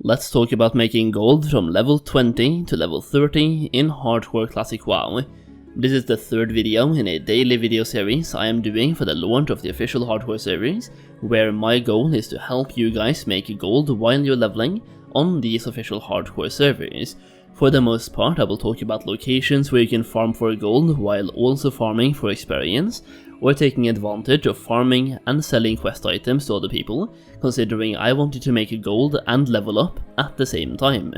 Let's talk about making gold from level 20 to level 30 in Hardcore Classic WoW. This is the third video in a daily video series I am doing for the launch of the official Hardcore series, where my goal is to help you guys make gold while you're leveling on these official Hardcore servers. For the most part, I will talk about locations where you can farm for gold while also farming for experience, or taking advantage of farming and selling quest items to other people, considering I wanted to make gold and level up at the same time.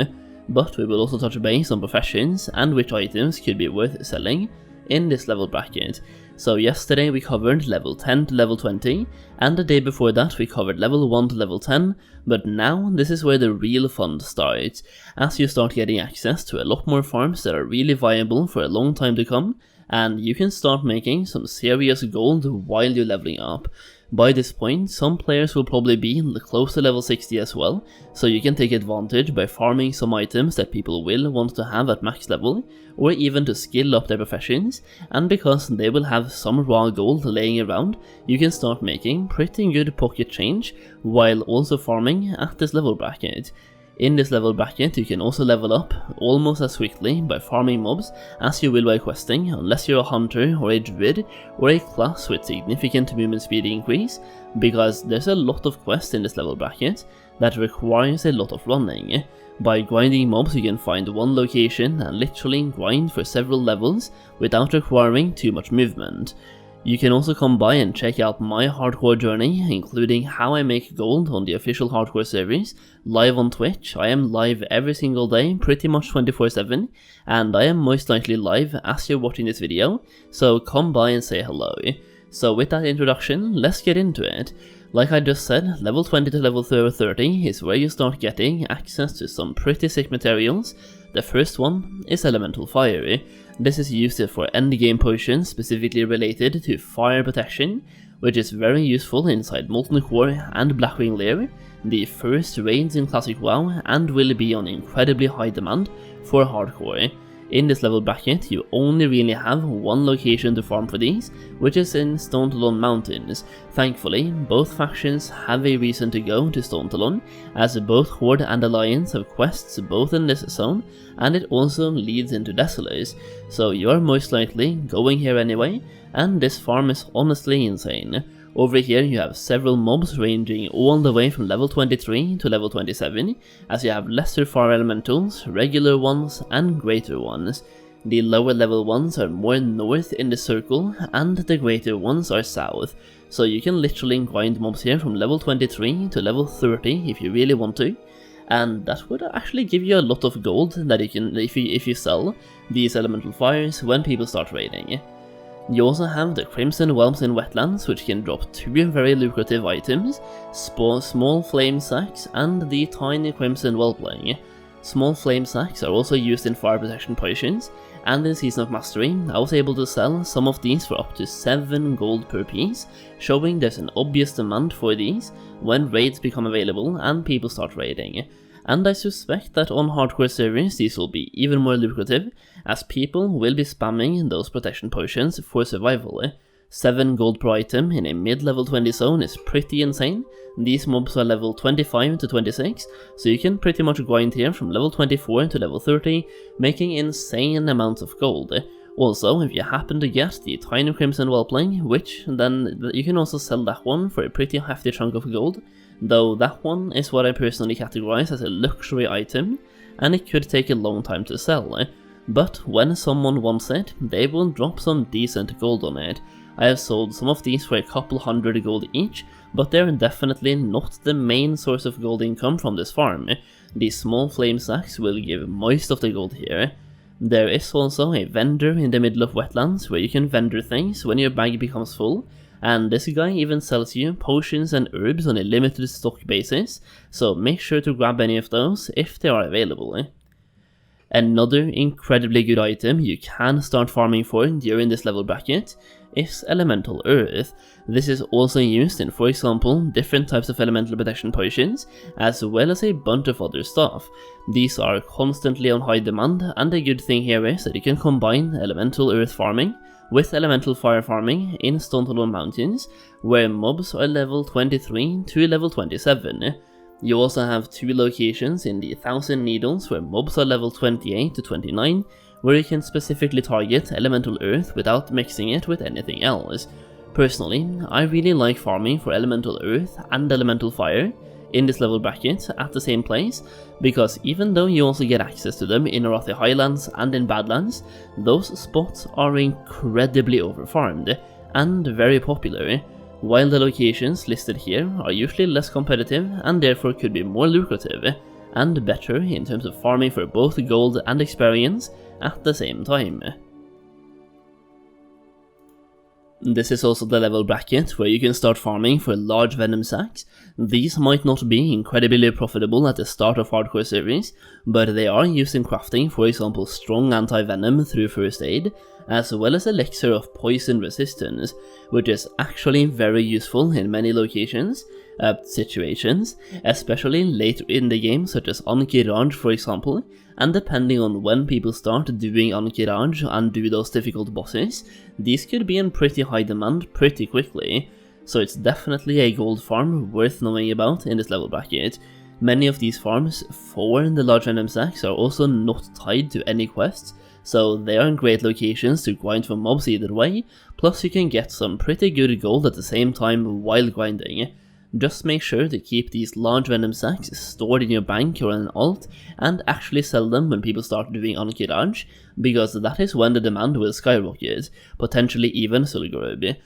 But we will also touch base on professions and which items could be worth selling in this level bracket. So yesterday we covered level 10 to level 20, and the day before that we covered level 1 to level 10, but now this is where the real fun starts, as you start getting access to a lot more farms that are really viable for a long time to come, and you can start making some serious gold while you're leveling up. By this point, some players will probably be close to level 60 as well, so you can take advantage by farming some items that people will want to have at max level, or even to skill up their professions, and because they will have some raw gold laying around, you can start making pretty good pocket change while also farming at this level bracket. In this level bracket, you can also level up almost as quickly by farming mobs as you will by questing, unless you're a hunter or a druid or a class with significant movement speed increase, because there's a lot of quests in this level bracket that requires a lot of running. By grinding mobs, you can find one location and literally grind for several levels without requiring too much movement. You can also come by and check out my hardcore journey, including how I make gold on the official hardcore series, live on Twitch. I am live every single day, pretty much 24/7, and I am most likely live as you're watching this video, so come by and say hello. So with that introduction, let's get into it. Like I just said, level 20 to level 30 is where you start getting access to some pretty sick materials. The first one is Elemental Fire. This is used for endgame potions specifically related to fire protection, which is very useful inside Molten Core and Blackwing Lair, the first raids in Classic WoW, and will be on incredibly high demand for Hardcore. In this level bracket, you only really have one location to farm for these, which is in Stone Talon Mountains. Thankfully, both factions have a reason to go to Stone Talon, as both Horde and Alliance have quests both in this zone, and it also leads into Desolers, so you are most likely going here anyway, and this farm is honestly insane. Over here you have several mobs ranging all the way from level 23 to level 27, as you have lesser fire elementals, regular ones and greater ones. The lower level ones are more north in the circle, and the greater ones are south, so you can literally grind mobs here from level 23 to level 30 if you really want to, and that would actually give you a lot of gold that you can if you sell these elemental fires when people start raiding. You also have the Crimson Whelps in Wetlands, which can drop two very lucrative items, small flame sacks and the tiny Crimson Whelpling. Small flame sacks are also used in fire protection potions, and in Season of Mastery I was able to sell some of these for up to 7 gold per piece, showing there's an obvious demand for these when raids become available and people start raiding. And I suspect that on hardcore servers these will be even more lucrative, as people will be spamming those protection potions for survival. 7 gold per item in a mid-level 20 zone is pretty insane. These mobs are level 25 to 26, so you can pretty much grind here from level 24 to level 30, making insane amounts of gold. Also, if you happen to get the tiny Crimson Whelpling, then you can also sell that one for a pretty hefty chunk of gold, though that one is what I personally categorize as a luxury item, and it could take a long time to sell. But when someone wants it, they will drop some decent gold on it. I have sold some of these for a couple hundred gold each, but they're definitely not the main source of gold income from this farm. These small flame sacks will give most of the gold here. There is also a vendor in the middle of Wetlands where you can vendor things when your bag becomes full, and this guy even sells you potions and herbs on a limited stock basis, so make sure to grab any of those if they are available. Another incredibly good item you can start farming for during this level bracket is Elemental Earth. This is also used in, for example, different types of elemental protection potions, as well as a bunch of other stuff. These are constantly on high demand, and the good thing here is that you can combine Elemental Earth farming with Elemental Fire farming in Stone Talon Mountains, where mobs are level 23 to level 27. You also have 2 locations in the 1000 Needles where mobs are level 28 to 29, where you can specifically target elemental earth without mixing it with anything else. Personally, I really like farming for elemental earth and elemental fire in this level bracket at the same place, because even though you also get access to them in Arathi Highlands and in Badlands, those spots are incredibly overfarmed and very popular, while the locations listed here are usually less competitive and therefore could be more lucrative and better in terms of farming for both gold and experience at the same time. This is also the level bracket where you can start farming for large venom sacks. These might not be incredibly profitable at the start of hardcore series, but they are used in crafting, for example strong anti-venom through first aid, as well as elixir of poison resistance, which is actually very useful in many situations, especially later in the game such as Ankiraj for example, and depending on when people start doing Ankiraj and do those difficult bosses, these could be in pretty high demand pretty quickly, so it's definitely a gold farm worth knowing about in this level bracket. Many of these farms for the large venom sacks are also not tied to any quests, so they are great locations to grind for mobs either way, plus you can get some pretty good gold at the same time while grinding. Just make sure to keep these large venom sacks stored in your bank or an alt and actually sell them when people start doing Ankiraj, because that is when the demand will skyrocket, potentially even Sulgurub.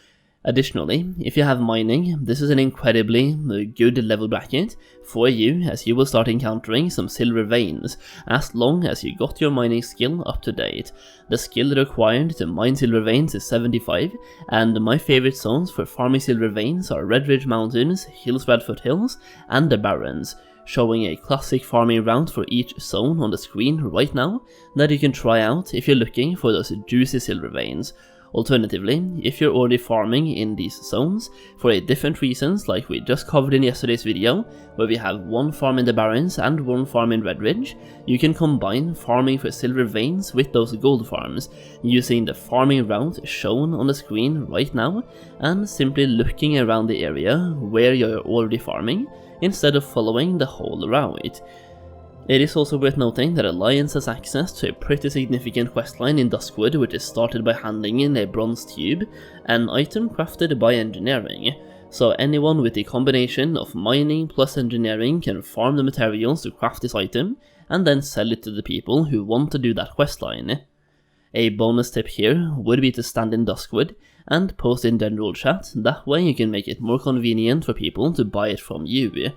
Additionally, if you have mining, this is an incredibly good level bracket for you, as you will start encountering some silver veins as long as you got your mining skill up to date. The skill required to mine silver veins is 75, and my favorite zones for farming silver veins are Red Ridge Mountains, Hillsrad Foothills, and the Barrens, showing a classic farming route for each zone on the screen right now that you can try out if you're looking for those juicy silver veins. Alternatively, if you're already farming in these zones for different reasons like we just covered in yesterday's video, where we have one farm in the Barrens and one farm in Red Ridge, you can combine farming for silver veins with those gold farms, using the farming route shown on the screen right now and simply looking around the area where you're already farming instead of following the whole route. It is also worth noting that Alliance has access to a pretty significant questline in Duskwood, which is started by handing in a bronze tube, an item crafted by engineering. So anyone with a combination of mining plus engineering can farm the materials to craft this item, and then sell it to the people who want to do that questline. A bonus tip here would be to stand in Duskwood and post in general chat, that way you can make it more convenient for people to buy it from you.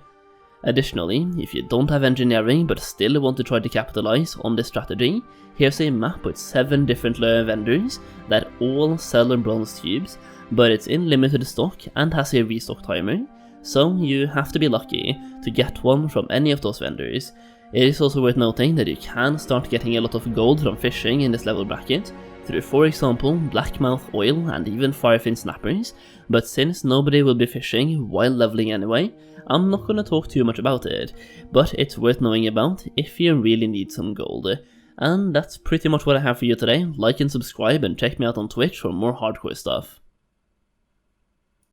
Additionally, if you don't have engineering but still want to try to capitalize on this strategy, here's a map with 7 different vendors that all sell bronze tubes, but it's in limited stock and has a restock timer, so you have to be lucky to get one from any of those vendors. It is also worth noting that you can start getting a lot of gold from fishing in this level bracket, through for example blackmouth oil and even firefin snappers, but since nobody will be fishing while leveling anyway, I'm not gonna talk too much about it, but it's worth knowing about if you really need some gold. And that's pretty much what I have for you today. Like and subscribe and check me out on Twitch for more hardcore stuff.